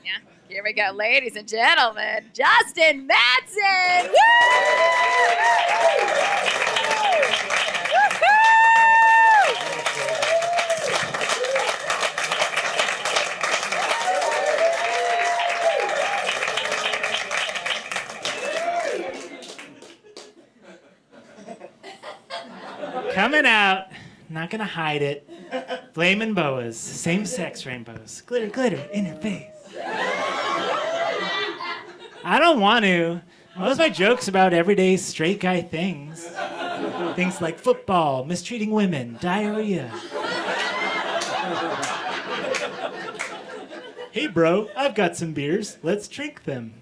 Yeah. Here we go, ladies and gentlemen. Justin Matson. Woo! Coming out, not gonna hide it. Flamin' boas, same-sex rainbows, glitter, glitter in your face. I don't want to. Most of my jokes about everyday straight guy things. Things like football, mistreating women, diarrhea. Hey bro, I've got some beers. Let's drink them.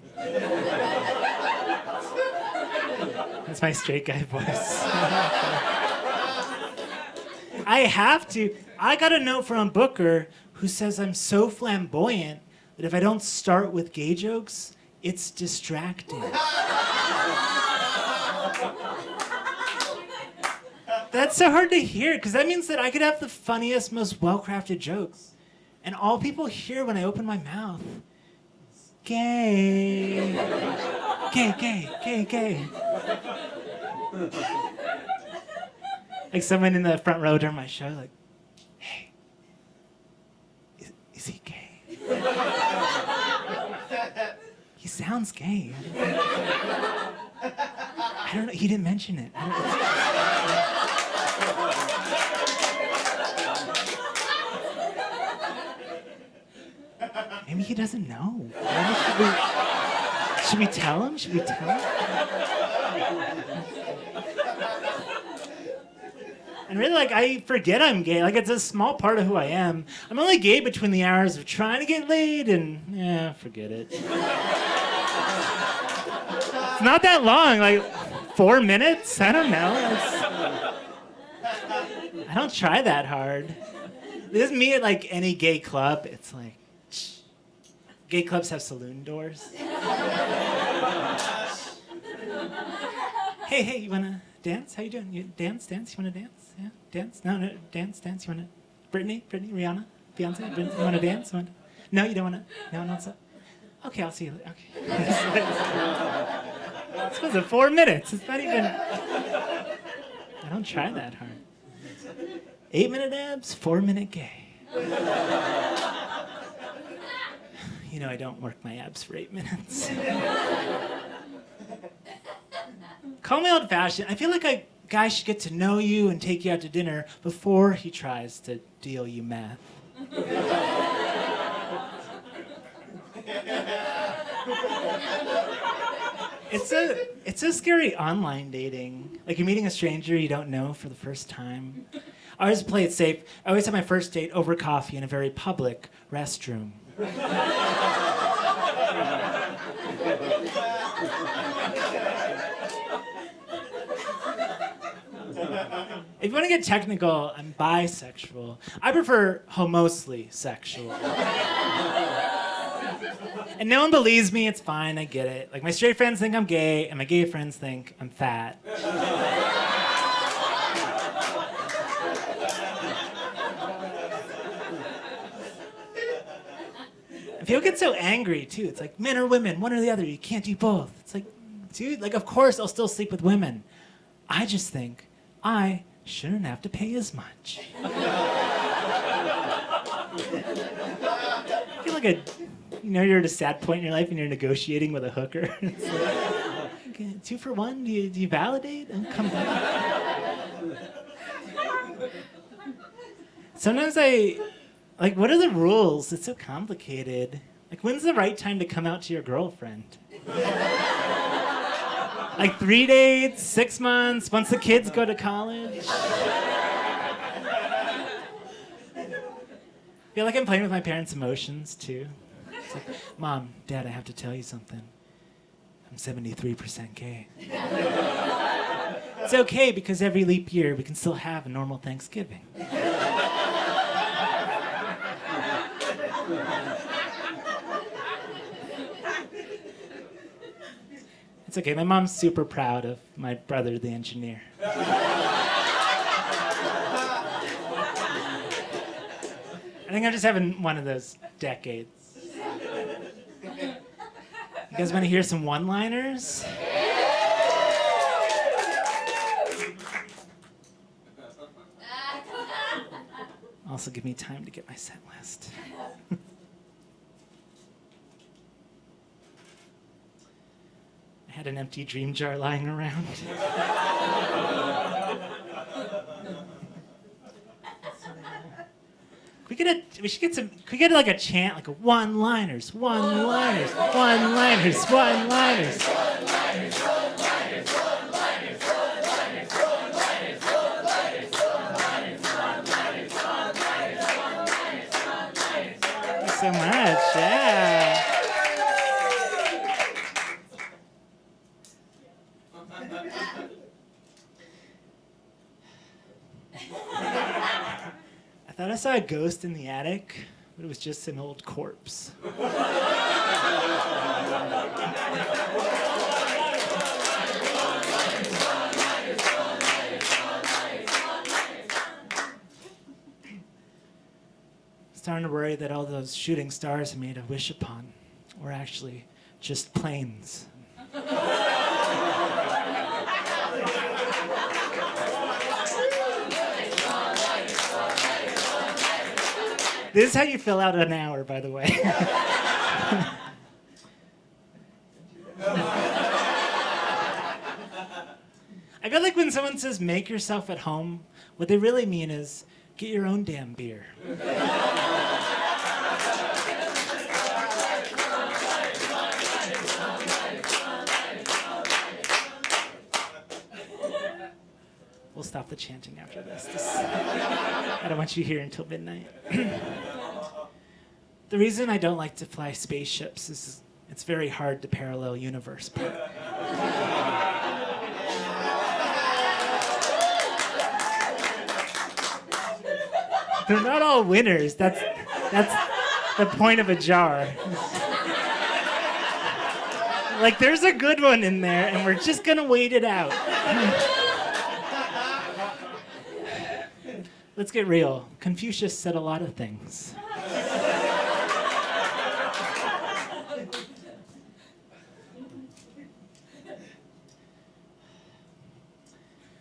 That's my straight guy voice. I have to. I got a note from a booker who says I'm so flamboyant that if I don't start with gay jokes, it's distracting. That's so hard to hear, because that means that I could have the funniest, most well-crafted jokes, and all people hear when I open my mouth is gay. Gay, gay, gay, gay. Like someone in the front row during my show, like, hey, is he gay? He sounds gay. I don't know. He didn't mention it. Maybe he doesn't know. Should we tell him? Should we tell him? And really, like, I forget I'm gay. Like, it's a small part of who I am. I'm only gay between the hours of trying to get laid and, yeah, forget it. It's not that long, like 4 minutes? I don't know. I don't try that hard. This is me at, like, any gay club. It's like, gay clubs have saloon doors. Hey, you wanna dance? How you doing? You dance? You wanna dance? Yeah, dance? No, dance. You wanna? Brittany, Rihanna, Beyonce, Brittany, you wanna dance? No, you don't wanna? No, what's up? Okay, I'll see you later. Okay. This was 4 minutes. It's not even... I don't try that hard. 8-minute abs, 4-minute gay. You know, I don't work my abs for 8 minutes. Call me old-fashioned. I feel like a guy should get to know you and take you out to dinner before he tries to deal you meth. It's so scary online dating. Like, you're meeting a stranger you don't know for the first time. I always play it safe. I always have my first date over coffee in a very public restroom. If you want to get technical, I'm bisexual. I prefer homosely sexual. And no one believes me, it's fine, I get it. Like, my straight friends think I'm gay, and my gay friends think I'm fat. And people get so angry, too. It's like, men or women, one or the other, you can't do both. It's like, dude, like, of course I'll still sleep with women. I just think I shouldn't have to pay as much. I feel like you're at a sad point in your life and you're negotiating with a hooker. It's like, okay, 2 for 1, do you validate? And come back. Sometimes like, what are the rules? It's so complicated. Like, when's the right time to come out to your girlfriend? Like 3 dates, 6 months, once the kids go to college. I feel like I'm playing with my parents' emotions, too. It's like, Mom, Dad, I have to tell you something. I'm 73% gay. It's okay, because every leap year, we can still have a normal Thanksgiving. It's okay, my mom's super proud of my brother, the engineer. I think I'm just having one of those decades. guys want to hear some one-liners? Also, give me time to get my set list. I had an empty dream jar lying around. Can we get like a chant, like a one-liners, one-liners, one-liners, one-liners. Thanks so much, yeah. I thought I saw a ghost in the attic, but it was just an old corpse. Starting to worry that all those shooting stars I made a wish upon were actually just planes. This is how you fill out an hour, by the way. I feel like when someone says make yourself at home, what they really mean is get your own damn beer. We'll stop the chanting after this. I don't want you here until midnight. The reason I don't like to fly spaceships is it's very hard to parallel universe part. They're not all winners. That's the point of a jar. Like, there's a good one in there, and we're just gonna wait it out. Let's get real. Confucius said a lot of things.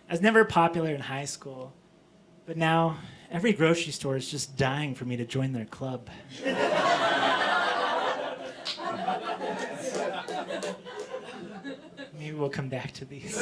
I was never popular in high school, but now every grocery store is just dying for me to join their club. Maybe we'll come back to these.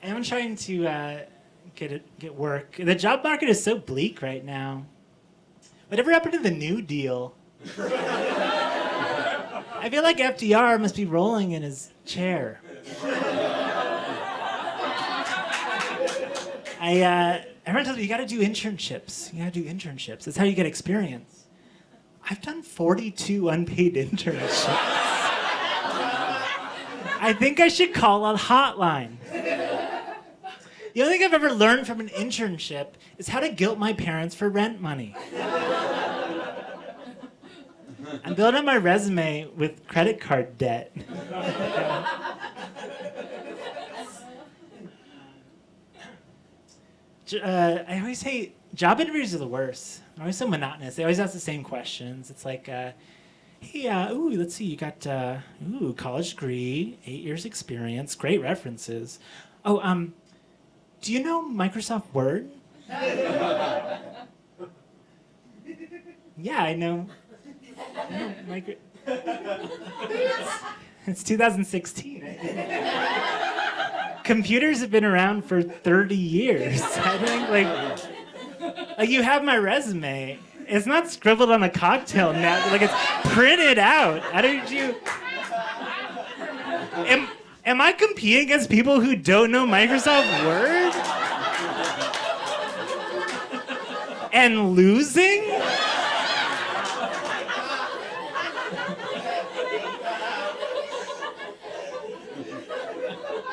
I'm trying to get work. The job market is so bleak right now. Whatever happened to the New Deal? I feel like FDR must be rolling in his chair. Everyone tells me you got to do internships. You got to do internships. That's how you get experience. I've done 42 unpaid internships. I think I should call a hotline. The only thing I've ever learned from an internship is how to guilt my parents for rent money. I'm building my resume with credit card debt. I always hate, job interviews are the worst. They're always so monotonous. They always ask the same questions. It's like, hey, let's see, you got, college degree, 8 years experience, great references. Oh, do you know Microsoft Word? Yeah, I know. It's 2016. Computers have been around for 30 years. I think, like you have my resume. It's not scribbled on a cocktail napkin. Like, it's printed out. How did you... Am I competing against people who don't know Microsoft Word? And losing?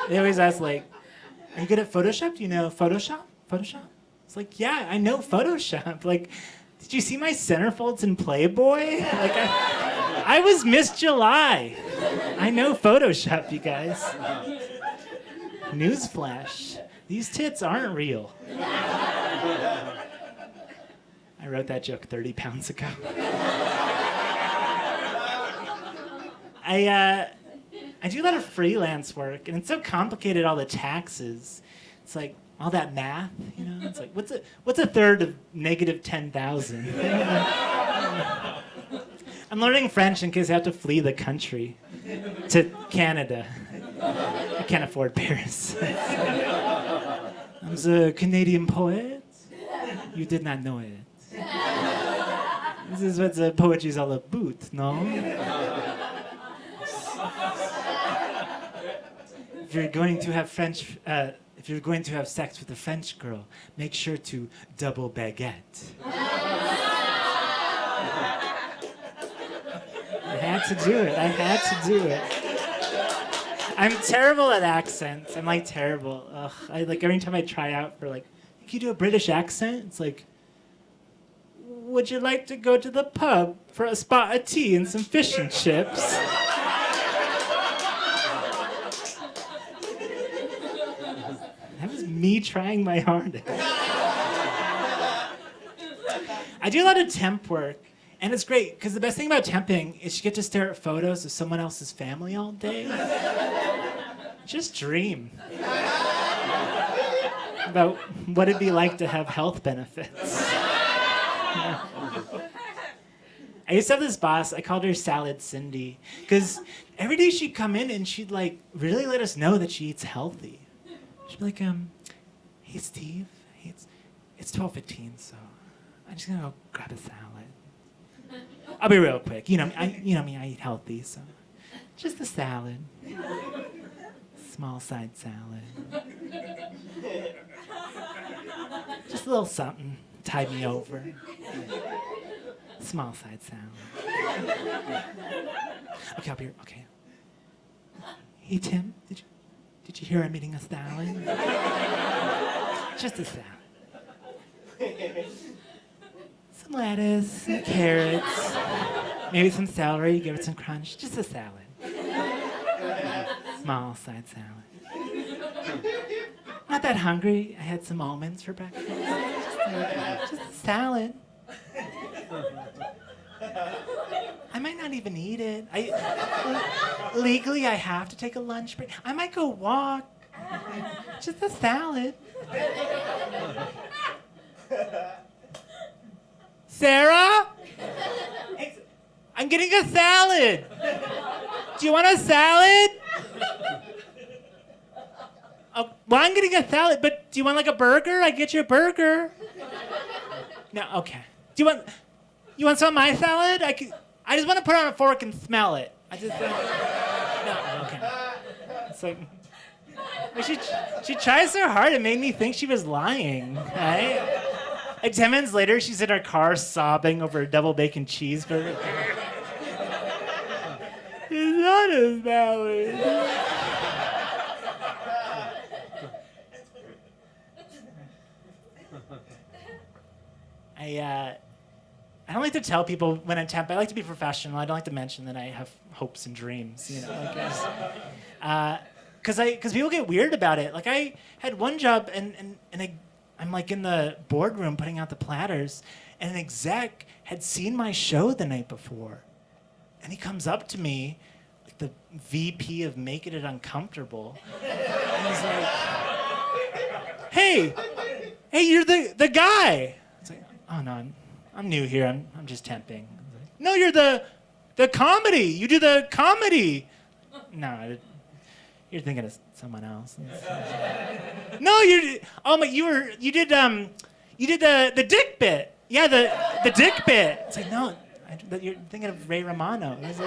They always ask, like, are you good at Photoshop? Do you know Photoshop? Photoshop? It's like, yeah, I know Photoshop. Like, did you see my centerfolds in Playboy? Like, I was Miss July. I know Photoshop, you guys. Newsflash. These tits aren't real. I wrote that joke 30 pounds ago. I do a lot of freelance work, and it's so complicated, all the taxes. It's like all that math, you know? It's like, what's a third of negative 10,000? I'm learning French in case I have to flee the country to Canada. I can't afford Paris. I'm the Canadian poet. You did not know it. This is what the poetry is all about, no? If you're going to have if you're going to have sex with a French girl, make sure to double baguette. I had to do it. I'm terrible at accents. I'm like terrible. Ugh. Every time I try out for can you do a British accent? It's like, would you like to go to the pub for a spot of tea and some fish and chips? That was me trying my hardest. I do a lot of temp work, and it's great, because the best thing about temping is you get to stare at photos of someone else's family all day. Just dream about what it'd be like to have health benefits. I used to have this boss, I called her Salad Cindy, because every day she'd come in and she'd really let us know that she eats healthy. She'd be like, hey Steve, it's 12:15, so I'm just gonna go grab a salad. I'll be real quick. You know me, I eat healthy, so just a salad. Small side salad. Just a little something, tide me over. Small side salad. Okay, I'll be okay. Hey Tim, did you hear I'm eating a salad? Just a salad. Some lettuce, some carrots, maybe some celery, give it some crunch. Just a salad. Small side salad. Not that hungry. I had some almonds for breakfast. Just a salad. I might not even eat it. Legally, I have to take a lunch break. I might go walk. Just a salad. Sarah? I'm getting a salad. Do you want a salad? Oh, well, I'm getting a salad, but do you want a burger? I get you a burger. No, okay. You want some of my salad? I just want to put it on a fork and smell it. No, okay. It's like she tries so hard. It made me think she was lying, right? 10 minutes later, she's in her car sobbing over a double bacon cheeseburger. It's not a salad. I don't like to tell people when I temp. I like to be professional. I don't like to mention that I have hopes and dreams, because people get weird about it. I had one job, and I'm in the boardroom putting out the platters, and an exec had seen my show the night before, and he comes up to me, the VP of Making It Uncomfortable, and he's like, "Hey, you're the guy." It's like, "Oh no, I'm new here. I'm just temping." Like, "No, you're the comedy. You do the comedy." No, you're thinking of someone else. No, you did the dick bit. Yeah, the dick bit. It's like, no, you're thinking of Ray Romano. Like,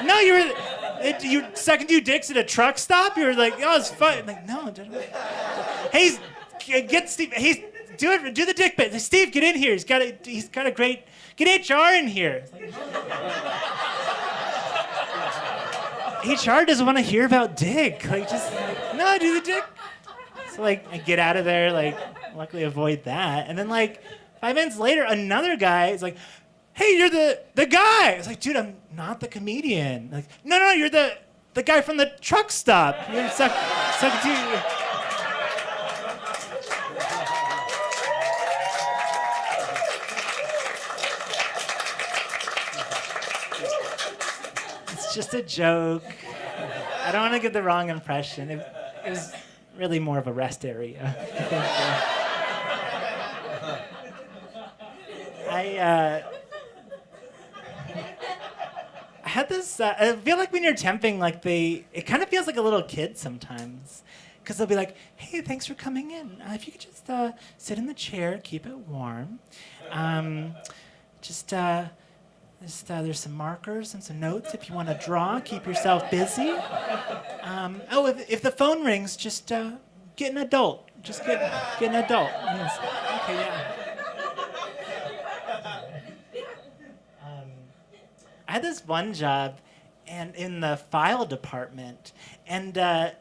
no, you sucking two dicks at a truck stop. You were like, oh, it's fun. Like, no. Hey, get Steve. Hey, do the dick bit. Steve, get in here. He's got a great. Get HR in here. HR doesn't want to hear about dick. No, do the dick. So I get out of there, luckily avoid that. And then 5 minutes later, another guy is like, hey, you're the guy. I was like, dude, I'm not the comedian. Like, no, you're the guy from the truck stop. You're suck to. It's just a joke. I don't want to get the wrong impression. It was really more of a rest area. I had this. I feel like when you're temping, like it kind of feels like a little kid sometimes, because they'll be like, "Hey, thanks for coming in. If you could just sit in the chair, keep it warm. There's some markers and some notes if you want to draw. Keep yourself busy. If the phone rings, just get an adult. Just get an adult. Yes. Okay, yeah." I had this one job, and in the file department, and I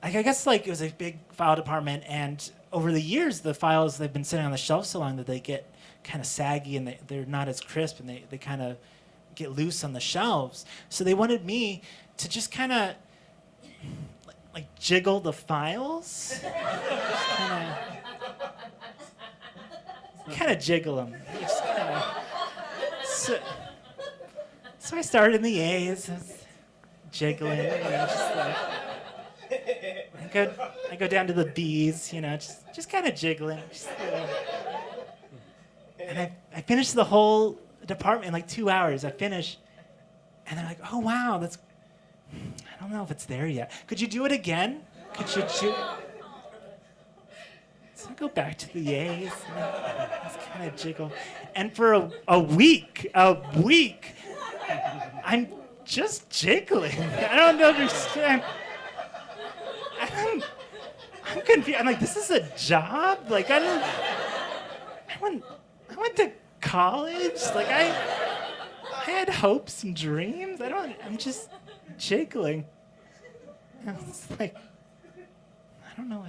guess like it was a big file department, and over the years the files they've been sitting on the shelf so long that they get kind of saggy and they're not as crisp, and they kind of get loose on the shelves. So they wanted me to just kind of like jiggle the files, kind of jiggle them. Just kinda, so I started in the A's, I was jiggling, just like, I go down to the B's, just kind of jiggling. And I finished the whole department in like 2 hours. I finished, and they're like, "Oh wow, I don't know if it's there yet. Could you do it again? Could you So I go back to the A's, and I just kind of jiggle. And for a week, I'm just jiggling. I don't understand. I'm confused. I'm like, this is a job? Like, I went to college. Like, I had hopes and dreams. I'm just jiggling. It's like, I don't know what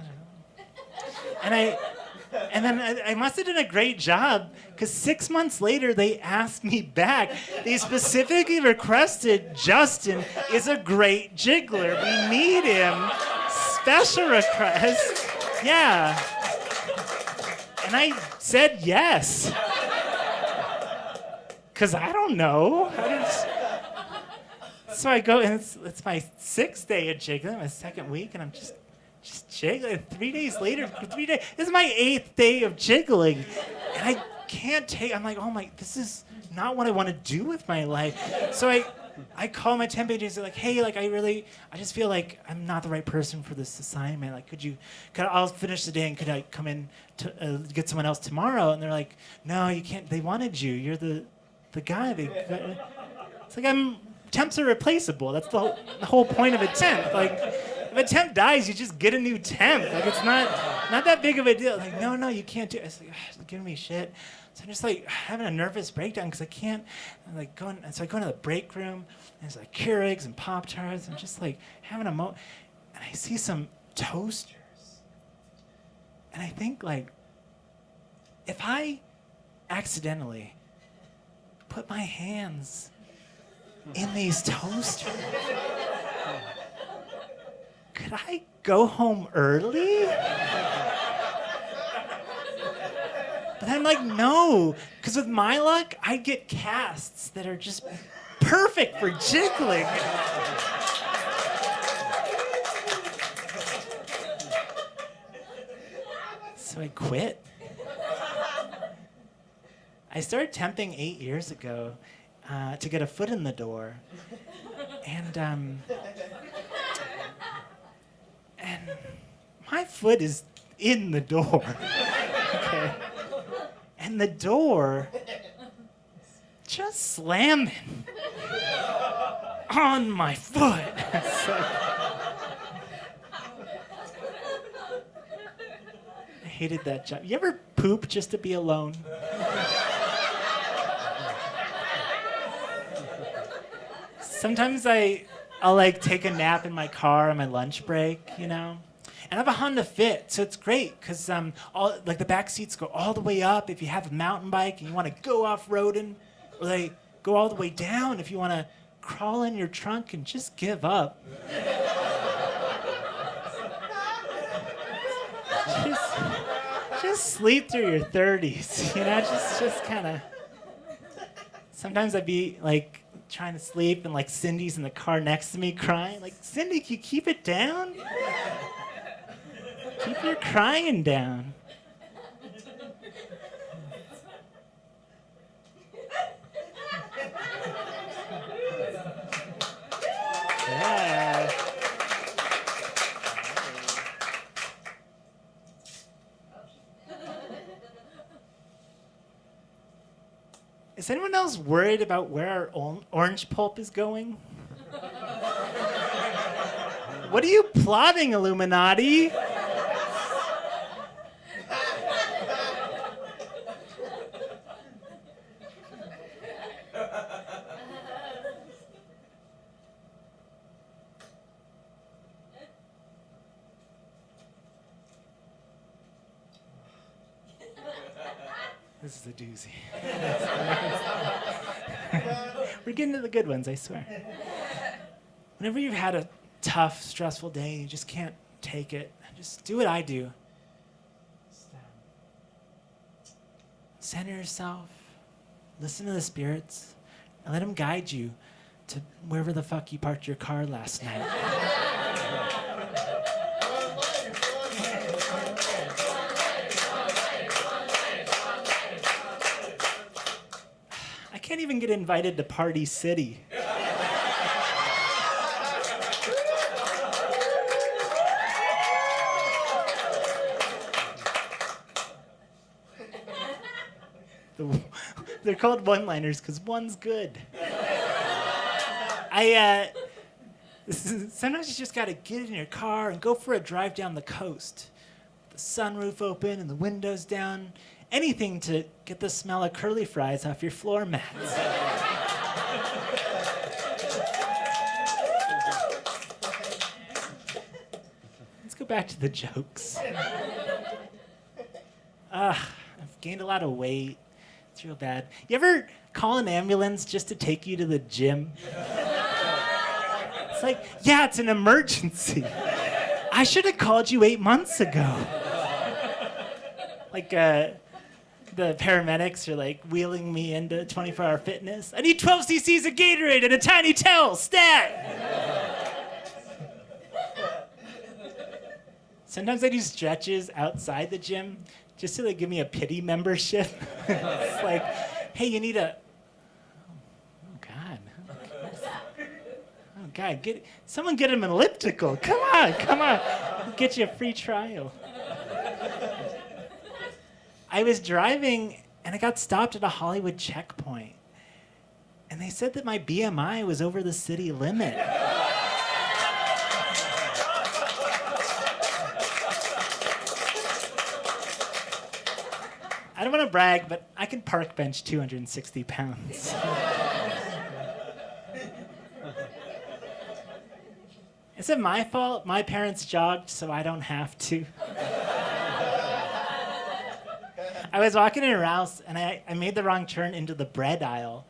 And then I must have done a great job, because 6 months later they asked me back. They specifically requested, Justin is a great jiggler. We need him. Special request. Yeah. And I said yes. Because I don't know. So I go, and it's my 6th day of jiggling, my 2nd week, and I'm just jiggling. 3 days later, this is my 8th day of jiggling, and I can't take. I'm like, oh my, this is not what I want to do with my life. So I call my temp agency, like, hey, like I just feel like I'm not the right person for this assignment. Like, I'll finish the day, and could I come in to get someone else tomorrow? And they're like, no, you can't. They wanted you. You're the guy. It's like temps are replaceable. That's the whole point of a temp. Like, if a temp dies, you just get a new temp. Like, it's not that big of a deal. Like, no, you can't do it. It's like, it's giving me shit. So I'm just like having a nervous breakdown because I can't. And so I go into the break room, and there's like Keurigs and Pop-Tarts, and just like having a and I see some toasters, and I think, like, if I accidentally put my hands in these toasters, could I go home early? But I'm like, no, because with my luck, I get casts that are just perfect for jiggling. So I quit. I started temping 8 years ago to get a foot in the door. And my foot is in the door. Okay. And the door just slamming on my foot. I hated that job. You ever poop just to be alone? Sometimes I'll like take a nap in my car on my lunch break, And I have a Honda Fit, so it's great because all like the back seats go all the way up. If you have a mountain bike and you want to go off-roading, Or they go all the way down if you want to crawl in your trunk and just give up. just sleep through your 30s, just kind of. Sometimes I'd be like trying to sleep and like Cindy's in the car next to me crying. Like, Cindy, can you keep it down? Keep your crying down. Yeah. Is anyone else worried about where our orange pulp is going? What are you plotting, Illuminati? This is a doozy. We're getting to the good ones, I swear. Whenever you've had a tough, stressful day and you just can't take it, just do what I do. Center yourself, listen to the spirits, and let them guide you to wherever the fuck you parked your car last night. I can't even get invited to Party City. They're called one-liners because one's good. Sometimes you just gotta get in your car and go for a drive down the coast. The sunroof open and the windows down. Anything to get the smell of curly fries off your floor mats. Let's go back to the jokes. I've gained a lot of weight. It's real bad. You ever call an ambulance just to take you to the gym? It's like, yeah, it's an emergency. I should have called you 8 months ago. Like, the paramedics are like wheeling me into 24-hour fitness. I need 12 cc's of Gatorade and a tiny towel, stat! Sometimes I do stretches outside the gym just so they give me a pity membership. It's like, hey, you need a... Oh, God. Oh, God. Someone get him an elliptical. Come on. I'll get you a free trial. I was driving, and I got stopped at a Hollywood checkpoint. And they said that my BMI was over the city limit. I don't want to brag, but I can park bench 260 pounds. Is it my fault? My parents jogged, so I don't have to. I was walking in a house, and I made the wrong turn into the bread aisle.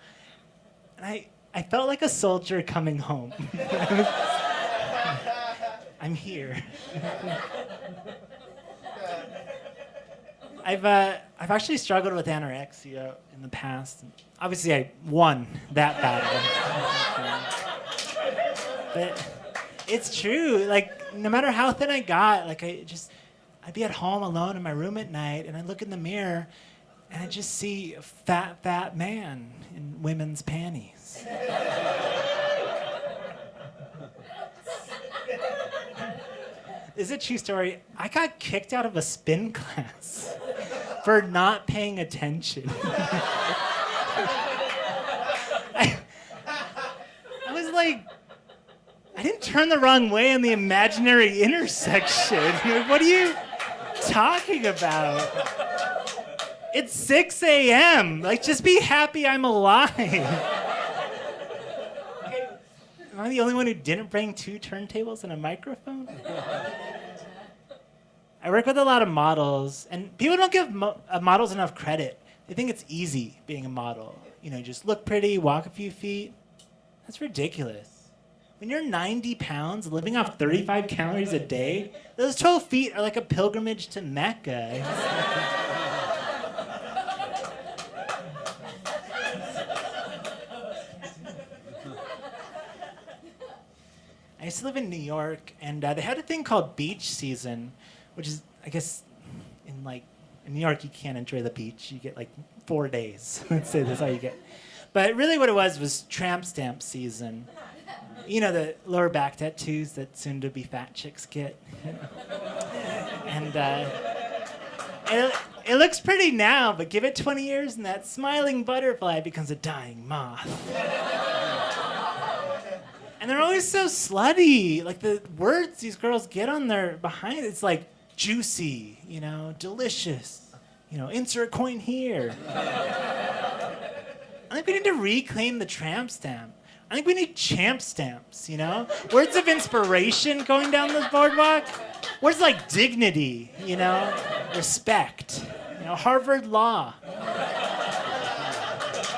And I felt like a soldier coming home. I'm here. I've actually struggled with anorexia in the past. Obviously, I won that battle. But it's true. Like, no matter how thin I got, like I'd be at home alone in my room at night, and I'd look in the mirror, and I'd just see a fat man in women's panties. This is a true story. I got kicked out of a spin class for not paying attention. I was like, I didn't turn the wrong way in the imaginary intersection. What are you talking about? It's 6 a.m. Like, just be happy I'm alive. Am I the only one who didn't bring 2 turntables and a microphone? I work with a lot of models, and people don't give models enough credit. They think it's easy being a model. You just look pretty, walk a few feet. That's ridiculous. When you're 90 pounds, living off 35 calories a day, those 12 feet are like a pilgrimage to Mecca. I used to live in New York, and they had a thing called beach season, which is, I guess, in New York, you can't enjoy the beach. You get 4 days. Let's say that's all you get. But really what it was tramp stamp season. The lower back tattoos that soon-to-be fat chicks get. And it looks pretty now, but give it 20 years and that smiling butterfly becomes a dying moth. And they're always so slutty. The words these girls get on their behind, it's juicy, delicious, insert a coin here. I think we need to reclaim the tramp stamp. I think we need champ stamps, Words of inspiration going down the boardwalk. Words like dignity, respect, Harvard law.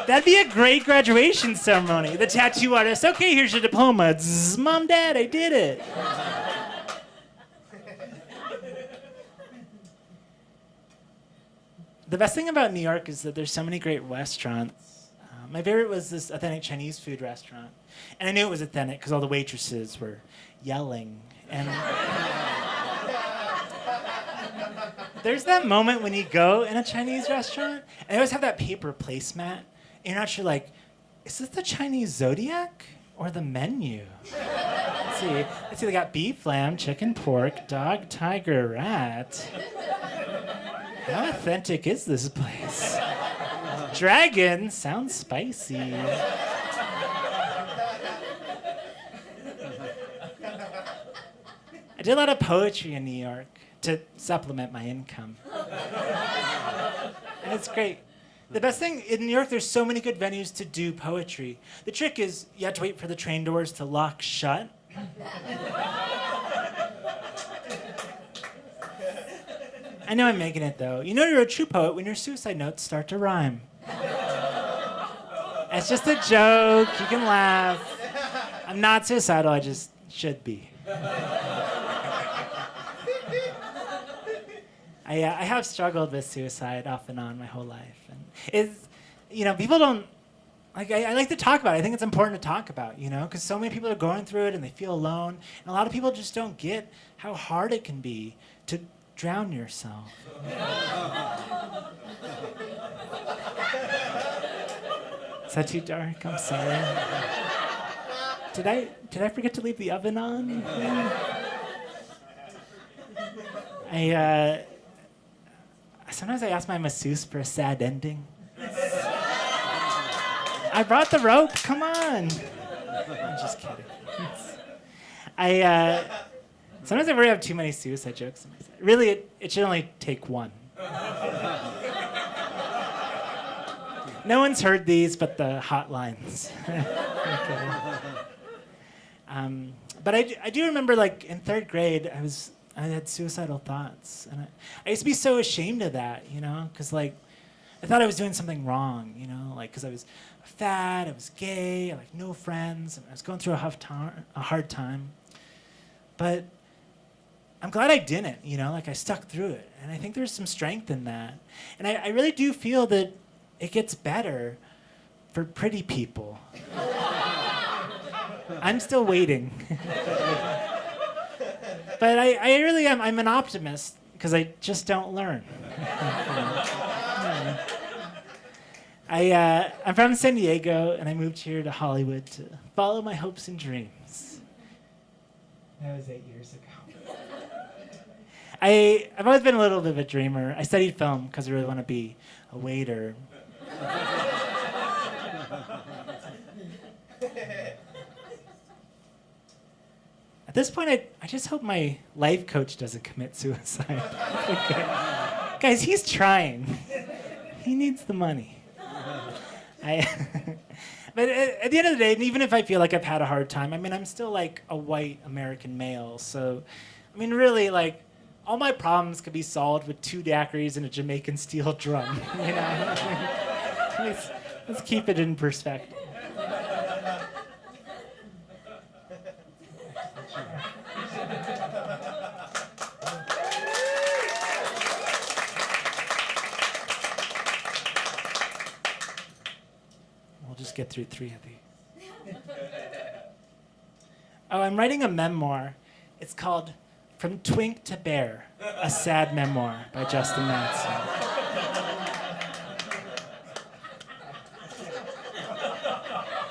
That'd be a great graduation ceremony. The tattoo artist, okay, here's your diploma. Zzz, Mom, Dad, I did it. The best thing about New York is that there's so many great restaurants. My favorite was this authentic Chinese food restaurant. And I knew it was authentic because all the waitresses were yelling. And there's that moment when you go in a Chinese restaurant, and they always have that paper placemat. And you're not sure, is this the Chinese zodiac or the menu? Let's see, they got beef, lamb, chicken, pork, dog, tiger, rat. How authentic is this place? Dragon sounds spicy. I did a lot of poetry in New York to supplement my income. And it's great. The best thing in New York, there's so many good venues to do poetry. The trick is you have to wait for the train doors to lock shut. I know I'm making it, though. You're a true poet when your suicide notes start to rhyme. It's just a joke. You can laugh. I'm not suicidal. I just should be. I have struggled with suicide off and on my whole life. And people don't... I like to talk about it. I think it's important to talk about, because so many people are going through it and they feel alone. And a lot of people just don't get how hard it can be to drown yourself. Is that too dark? I'm sorry. Did I forget to leave the oven on? Sometimes I ask my masseuse for a sad ending. I brought the rope. Come on. I'm just kidding. Sometimes I worry I have too many suicide jokes. Really, it should only take one. No one's heard these but the hotlines. But I do remember, in third grade, I had suicidal thoughts. And I used to be so ashamed of that, because, I thought I was doing something wrong, because I was fat, I was gay, I had no friends, and I was going through a hard time. But I'm glad I didn't, I stuck through it. And I think there's some strength in that. And I really do feel that it gets better for pretty people. I'm still waiting. But I really am. I'm an optimist because I just don't learn. I'm from San Diego, and I moved here to Hollywood to follow my hopes and dreams. That was 8 years ago. I've always been a little bit of a dreamer. I studied film because I really want to be a waiter. At this point, I just hope my life coach doesn't commit suicide. Okay. Guys, he's trying. He needs the money. But at the end of the day, and even if I feel like I've had a hard time, I'm still a white American male. So, really, all my problems could be solved with 2 daiquiris and a Jamaican steel drum. Let's keep it in perspective. We'll just get through 3 of these. Oh, I'm writing a memoir. It's called From Twink to Bear, a sad memoir by Justin Matson.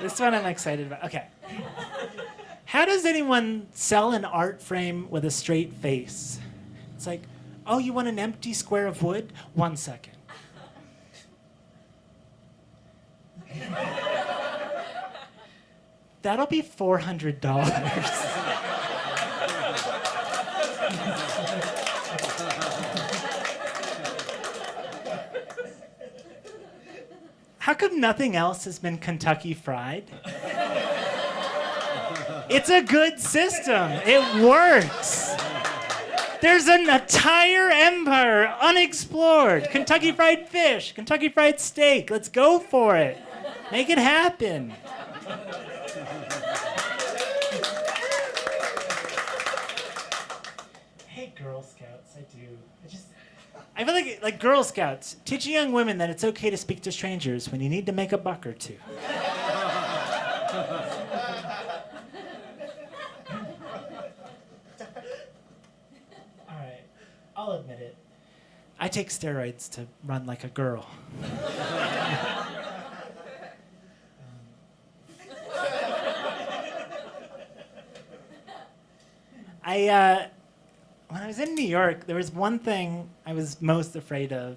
This one I'm excited about. Okay. How does anyone sell an art frame with a straight face? It's like, oh, you want an empty square of wood? 1 second. That'll be $400. How come nothing else has been Kentucky Fried? It's a good system. It works. There's an entire empire unexplored. Kentucky Fried Fish, Kentucky Fried Steak. Let's go for it. Make it happen. Girl Scouts, I do. I feel like Girl Scouts, teaching young women that it's okay to speak to strangers when you need to make a buck or two. All right, I'll admit it. I take steroids to run like a girl. When I was in New York, there was one thing I was most afraid of,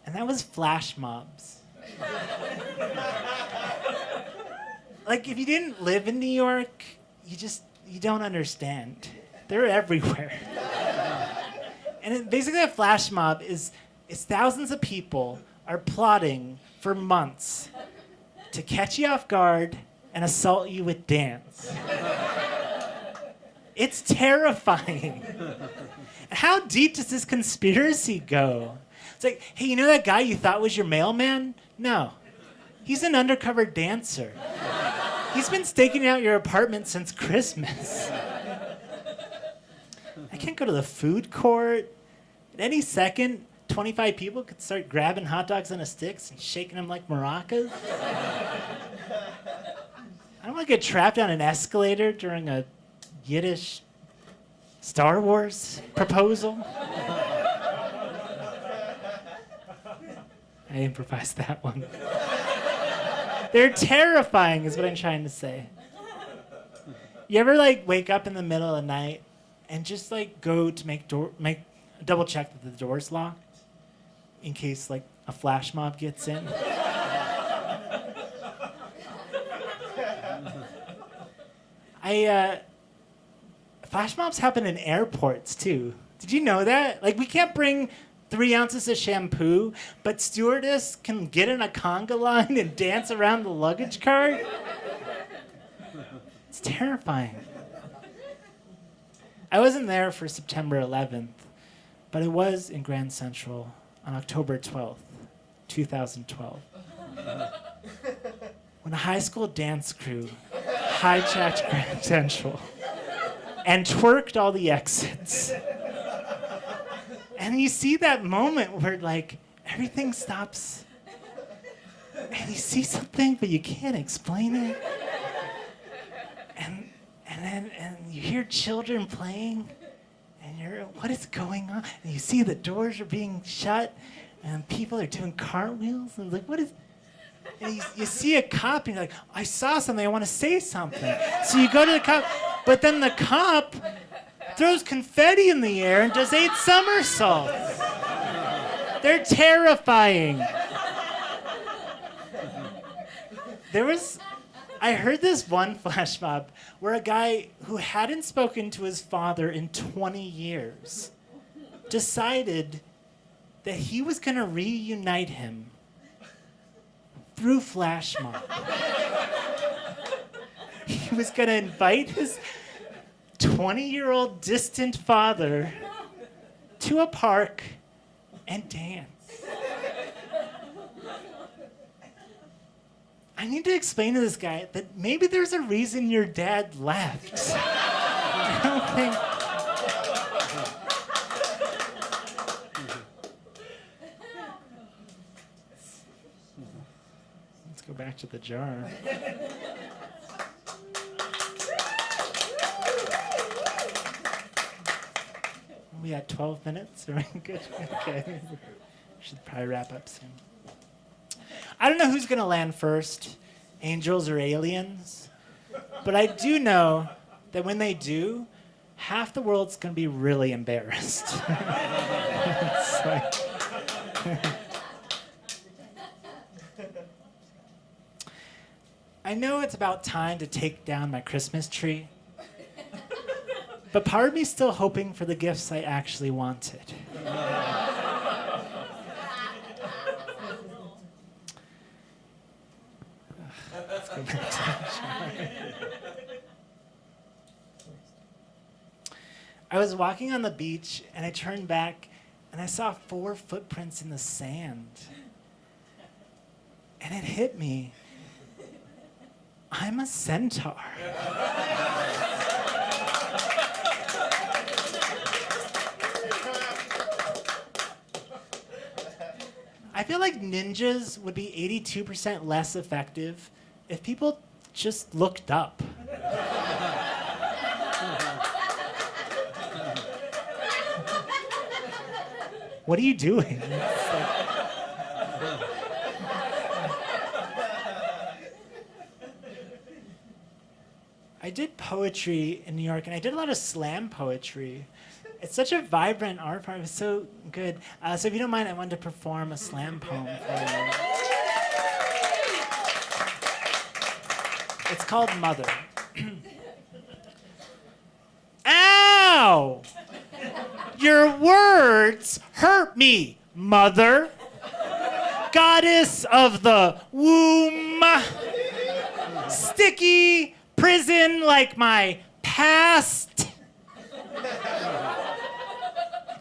and that was flash mobs. Like, if you didn't live in New York, you don't understand. They're everywhere. And basically a flash mob is thousands of people are plotting for months to catch you off guard and assault you with dance. It's terrifying. How deep does this conspiracy go? It's like, hey, you know that guy you thought was your mailman? No. He's an undercover dancer. He's been staking out your apartment since Christmas. I can't go to the food court. At any second, 25 people could start grabbing hot dogs on a sticks and shaking them like maracas. I don't want to get trapped on an escalator during a Yiddish Star Wars proposal. I improvised that one. They're terrifying is what I'm trying to say. You ever wake up in the middle of the night and just go to double check that the door's locked in case a flash mob gets in? Flash mobs happen in airports, too. Did you know that? We can't bring 3 ounces of shampoo, but stewardess can get in a conga line and dance around the luggage cart? It's terrifying. I wasn't there for September 11th, but I was in Grand Central on October 12th, 2012. When a high school dance crew hijacked Grand Central and twerked all the exits. And you see that moment where everything stops and you see something but you can't explain it. And then you hear children playing and you're, what is going on? And you see the doors are being shut and people are doing cartwheels and what is. And you see a cop and you're like, I saw something, I want to say something. So you go to the cop, but then the cop throws confetti in the air and does 8 somersaults. They're terrifying. I heard this one flash mob where a guy who hadn't spoken to his father in 20 years decided that he was going to reunite him through flash mob. He was going to invite his 20-year-old distant father to a park and dance. I need to explain to this guy that maybe there's a reason your dad left. I don't think... Let's go back to the jar. We at 12 minutes? Are we good? Okay. Should probably wrap up soon. I don't know who's going to land first, angels or aliens. But I do know that when they do, half the world's going to be really embarrassed. It's like... I know it's about time to take down my Christmas tree. But part of me's still hoping for the gifts I actually wanted. Let's go back to the shower. I was walking on the beach and I turned back and I saw 4 footprints in the sand. And it hit me. I'm a centaur. I feel like ninjas would be 82% less effective if people just looked up. What are you doing? I did poetry in New York, and I did a lot of slam poetry. It's such a vibrant art form. It was so good. So if you don't mind, I wanted to perform a slam poem for you. It's called Mother. Ow! Your words hurt me, Mother. Goddess of the womb. Sticky prison like my past.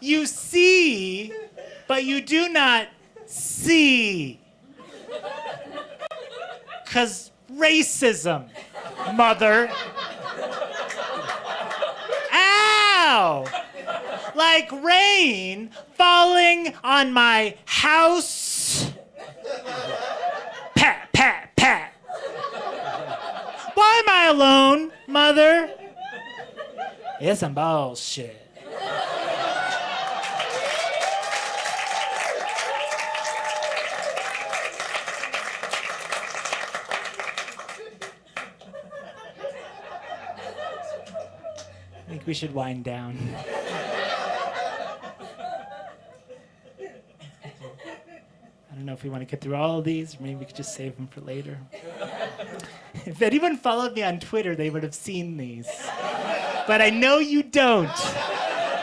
You see, but you do not see. 'Cause racism, Mother. Ow! Like rain falling on my house. Pat, pat, pat. Why am I alone, Mother? It's some bullshit. I think we should wind down. I don't know if we want to get through all of these, or maybe we could just save them for later. If anyone followed me on Twitter, they would have seen these. But I know you don't.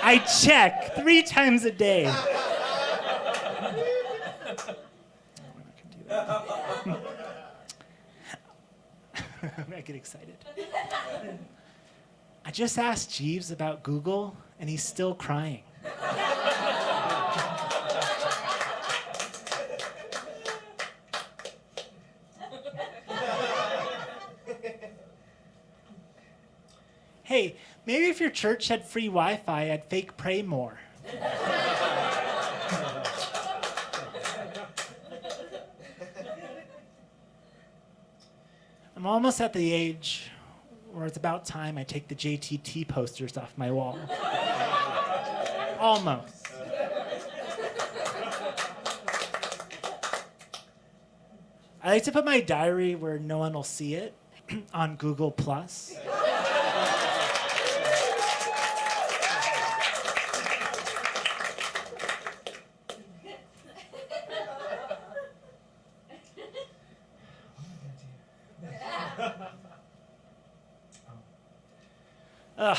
I check 3 times a day. No, we're not going to do that. I get excited. I just asked Jeeves about Google, and he's still crying. Hey, maybe if your church had free Wi-Fi, I'd fake pray more. I'm almost at the age where it's about time I take the JTT posters off my wall. Almost. I like to put my diary where no one will see it, on Google+. Ugh,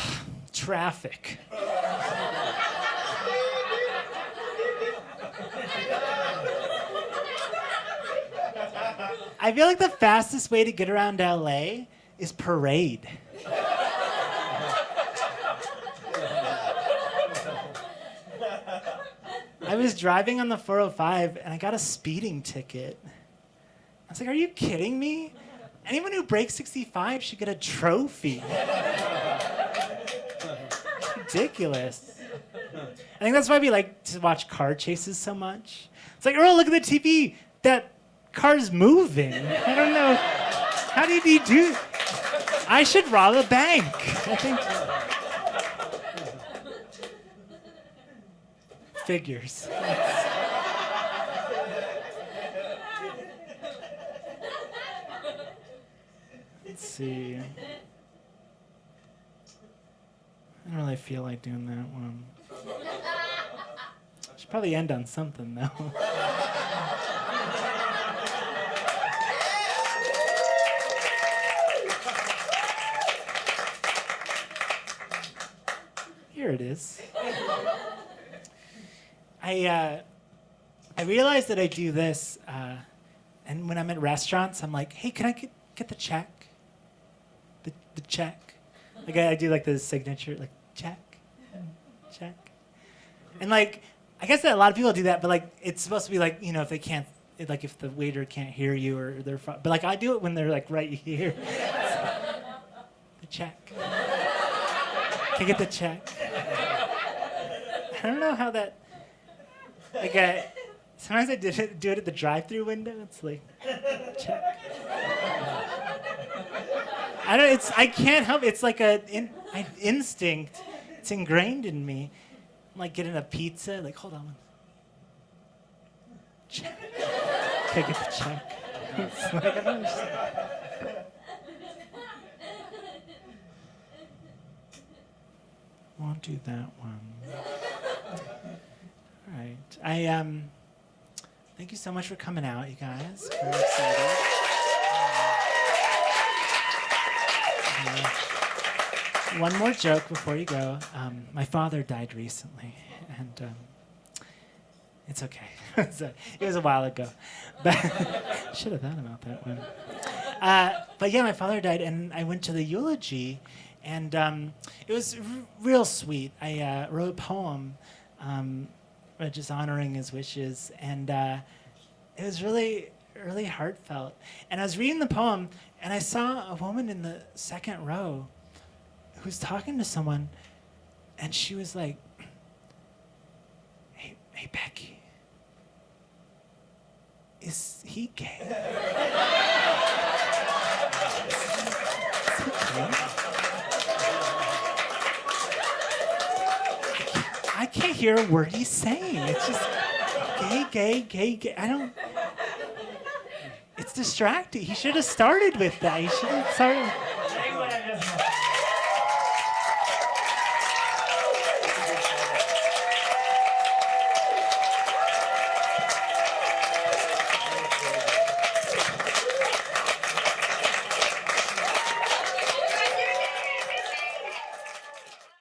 traffic. I feel like the fastest way to get around LA is parade. I was driving on the 405 and I got a speeding ticket. was like, are you kidding me? Anyone who breaks 65 should get a trophy. Ridiculous. I think that's why we like to watch car chases so much. It's like, Earl, look at the TV. That car's moving. I don't know. How did he do? I should rob a bank. I think. Figures. Let's see. I don't really feel like doing that one. Should probably end on something though. Here it is. I realized that I do this, and when I'm at restaurants, I'm like, hey, can I get the check? The check. Like I do like the signature, like check. And like, I guess that a lot of people do that, but like, it's supposed to be like, you know, if they can't, like if the waiter can't hear you or they're, but like I do it when they're like right here. The check. Can I get the check? I don't know how that, like sometimes I do it at the drive-through window. It's like, check. I can't help it. It's like an instinct. It's ingrained in me. I'm like getting a pizza. Like, hold on. Check. Can I get the check? It's like, I don't understand. Won't do that one. All right. Thank you so much for coming out, you guys. Very excited. One more joke before you go. My father died recently, and it's okay. It was a while ago, but should have thought about that one. But yeah, my father died, and I went to the eulogy, and it was real sweet. I wrote a poem, just honoring his wishes, and it was really, really heartfelt. And I was reading the poem, and I saw a woman in the second row who was talking to someone, and she was like, hey Becky, is he gay? Is he gay? I can't hear a word he's saying. It's just gay. I don't. It's distracting. He should have started with that. He should have started.